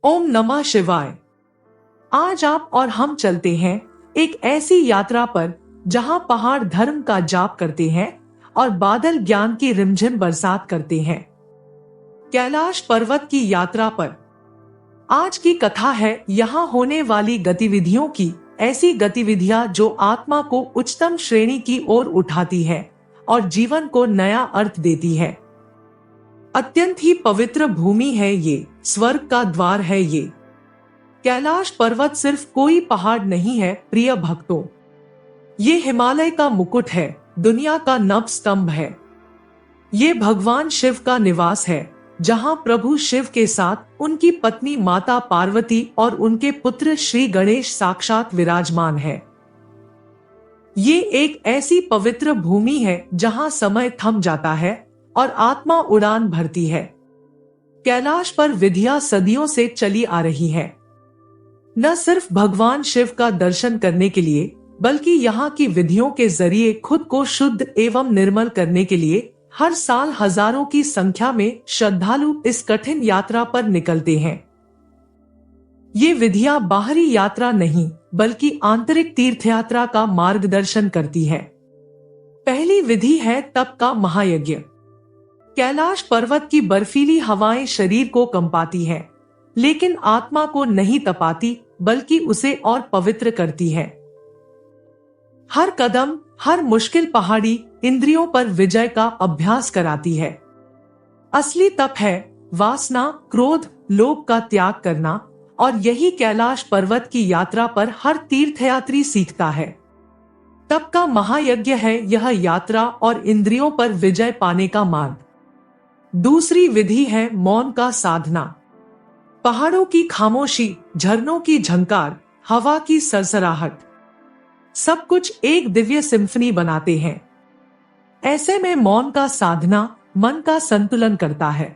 ओम नमः शिवाय। आज आप और हम चलते हैं एक ऐसी यात्रा पर जहां पहाड़ धर्म का जाप करते हैं और बादल ज्ञान की रिमझिम बरसात करते हैं। कैलाश पर्वत की यात्रा पर आज की कथा है यहाँ होने वाली गतिविधियों की, ऐसी गतिविधियां जो आत्मा को उच्चतम श्रेणी की ओर उठाती है और जीवन को नया अर्थ देती है। अत्यंत ही पवित्र भूमि है ये, स्वर्ग का द्वार है ये। कैलाश पर्वत सिर्फ कोई पहाड़ नहीं है प्रिय भक्तों, ये हिमालय का मुकुट है, दुनिया का नभ स्तंभ है। ये भगवान शिव का निवास है, जहां प्रभु शिव के साथ उनकी पत्नी माता पार्वती और उनके पुत्र श्री गणेश साक्षात विराजमान है। ये एक ऐसी पवित्र भूमि है जहां समय थम जाता है और आत्मा उड़ान भरती है। कैलाश पर विधियां सदियों से चली आ रही है, न सिर्फ भगवान शिव का दर्शन करने के लिए, बल्कि यहाँ की विधियों के जरिए खुद को शुद्ध एवं निर्मल करने के लिए हर साल हजारों की संख्या में श्रद्धालु इस कठिन यात्रा पर निकलते हैं। ये विधियां बाहरी यात्रा नहीं, बल्कि आंतरिक तीर्थयात्रा का मार्गदर्शन करती है। पहली विधि है तप का महायज्ञ। कैलाश पर्वत की बर्फीली हवाएं शरीर को कंपाती हैं, लेकिन आत्मा को नहीं तपाती, बल्कि उसे और पवित्र करती है। हर कदम, हर मुश्किल पहाड़ी इंद्रियों पर विजय का अभ्यास कराती है। असली तप है वासना, क्रोध, लोभ का त्याग करना, और यही कैलाश पर्वत की यात्रा पर हर तीर्थयात्री सीखता है। तप का महायज्ञ है यह यात्रा और इंद्रियों पर विजय पाने का मार्ग। दूसरी विधि है मौन का साधना। पहाड़ों की खामोशी, झरनों की झंकार, हवा की सरसराहट, सब कुछ एक दिव्य सिम्फनी बनाते हैं। ऐसे में मौन का साधना मन का संतुलन करता है।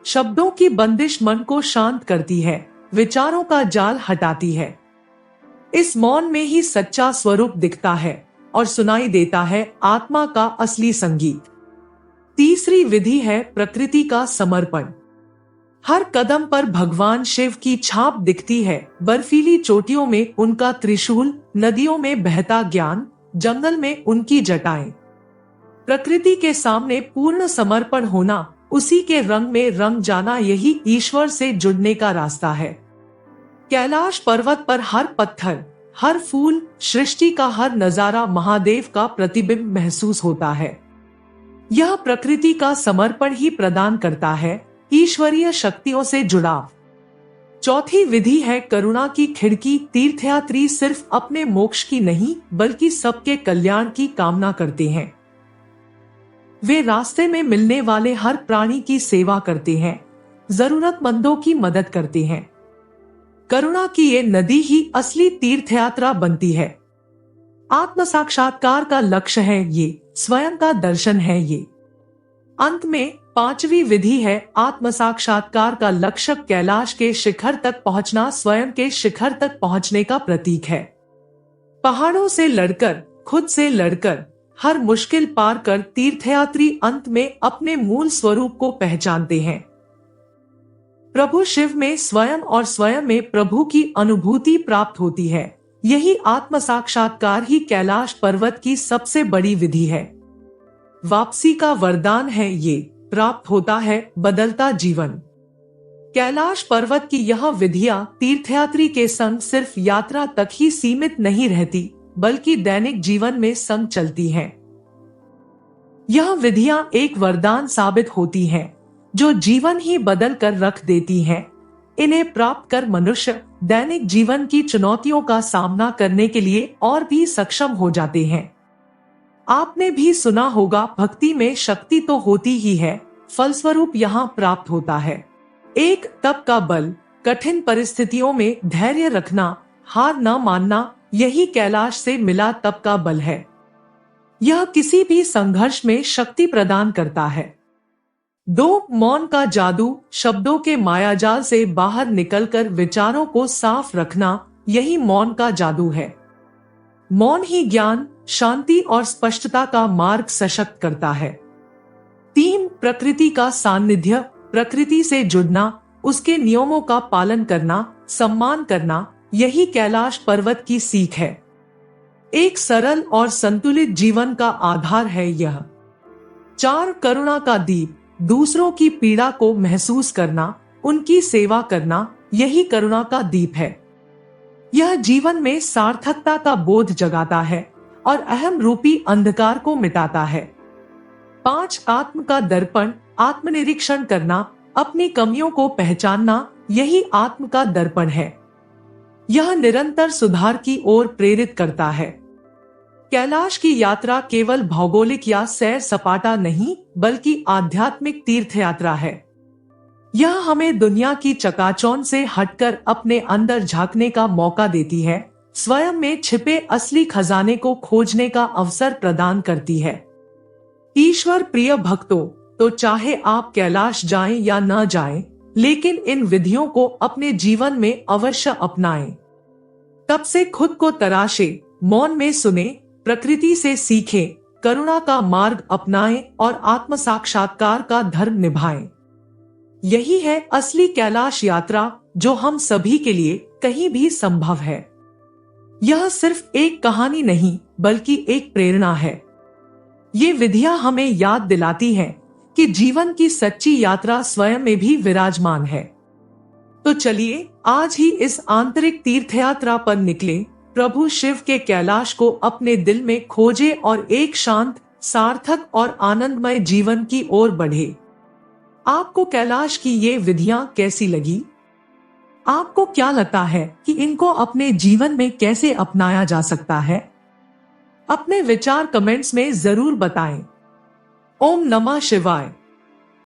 शब्दों की बंदिश मन को शांत करती है, विचारों का जाल हटाती है। इस मौन में ही सच्चा स्वरूप दिखता है और सुनाई देता है आत्मा का असली संगीत। तीसरी विधि है प्रकृति का समर्पण। हर कदम पर भगवान शिव की छाप दिखती है, बर्फीली चोटियों में उनका त्रिशूल, नदियों में बहता ज्ञान, जंगल में उनकी जटाएं। प्रकृति के सामने पूर्ण समर्पण होना, उसी के रंग में रंग जाना, यही ईश्वर से जुड़ने का रास्ता है। कैलाश पर्वत पर हर पत्थर, हर फूल, सृष्टि का हर नजारा महादेव का प्रतिबिंब महसूस होता है। यह प्रकृति का समर्पण ही प्रदान करता है ईश्वरीय शक्तियों से जुड़ाव। चौथी विधि है करुणा की खिड़की। तीर्थयात्री सिर्फ अपने मोक्ष की नहीं, बल्कि सबके कल्याण की कामना करते हैं। वे रास्ते में मिलने वाले हर प्राणी की सेवा करते हैं, जरूरतमंदों की मदद करते हैं। करुणा की ये नदी ही असली तीर्थयात्रा बनती है। आत्म साक्षात्कार का लक्ष्य है ये, स्वयं का दर्शन है ये। अंत में पांचवी विधि है आत्म साक्षात्कार का लक्ष्य। कैलाश के शिखर तक पहुंचना स्वयं के शिखर तक पहुंचने का प्रतीक है। पहाड़ों से लड़कर, खुद से लड़कर, हर मुश्किल पार कर तीर्थयात्री अंत में अपने मूल स्वरूप को पहचानते हैं। प्रभु शिव में स्वयं और स्वयं में प्रभु की अनुभूति प्राप्त होती है। यही आत्म साक्षात्कार ही कैलाश पर्वत की सबसे बड़ी विधि है। वापसी का वरदान है ये, प्राप्त होता है बदलता जीवन। कैलाश पर्वत की यह विधियां तीर्थयात्री के संग सिर्फ यात्रा तक ही सीमित नहीं रहती, बल्कि दैनिक जीवन में संग चलती हैं। यह विधियां एक वरदान साबित होती हैं, जो जीवन ही बदल कर रख देती हैं। इन्हें प्राप्त कर मनुष्य दैनिक जीवन की चुनौतियों का सामना करने के लिए और भी सक्षम हो जाते हैं। आपने भी सुना होगा, भक्ति में शक्ति तो होती ही है, फलस्वरूप यहाँ प्राप्त होता है एक तप का बल। कठिन परिस्थितियों में धैर्य रखना, हार न मानना, यही कैलाश से मिला तप का बल है। यह किसी भी संघर्ष में शक्ति प्रदान करता है। दो, मौन का जादू। शब्दों के मायाजाल से बाहर निकलकर विचारों को साफ रखना, यही मौन का जादू है। मौन ही ज्ञान, शांति और स्पष्टता का मार्ग सशक्त करता है। 3, प्रकृति का सानिध्य। प्रकृति से जुड़ना, उसके नियमों का पालन करना, सम्मान करना, यही कैलाश पर्वत की सीख है। एक सरल और संतुलित जीवन का आधार है यह। 4 करुणा का दीप, दूसरों की पीड़ा को महसूस करना, उनकी सेवा करना, यही करुणा का दीप है। यह जीवन में सार्थकता का बोध जगाता है और अहम रूपी अंधकार को मिटाता है। 5 आत्म का दर्पण, आत्मनिरीक्षण करना, अपनी कमियों को पहचानना, यही आत्म का दर्पण है। यह निरंतर सुधार की ओर प्रेरित करता है। कैलाश की यात्रा केवल भौगोलिक या सैर सपाटा नहीं, बल्कि आध्यात्मिक तीर्थ यात्रा है। यह हमें दुनिया की चकाचौंध से हटकर अपने अंदर झांकने का मौका देती है, स्वयं में छिपे असली खजाने को खोजने का अवसर प्रदान करती है। ईश्वर प्रिय भक्तों, तो चाहे आप कैलाश जाएं या न जाएं, लेकिन इन विधियों को अपने जीवन में अवश्य अपनाएं। तब से खुद को तराशे, मौन में सुने, प्रकृति से सीखें, करुणा का मार्ग अपनाएं और आत्म साक्षात्कार का धर्म निभाएं। यही है असली कैलाश यात्रा, जो हम सभी के लिए कहीं भी संभव है। यह सिर्फ एक कहानी नहीं, बल्कि एक प्रेरणा है। ये विधियां हमें याद दिलाती हैं कि जीवन की सच्ची यात्रा स्वयं में भी विराजमान है। तो चलिए आज ही इस आंतरिक तीर्थयात्रा पर निकलें, प्रभु शिव के कैलाश को अपने दिल में खोजे और एक शांत, सार्थक और आनंदमय जीवन की ओर बढ़े। आपको कैलाश की ये विधियां कैसी लगी? आपको क्या लगता है कि इनको अपने जीवन में कैसे अपनाया जा सकता है? अपने विचार कमेंट्स में जरूर बताएं। ओम नमः शिवाय।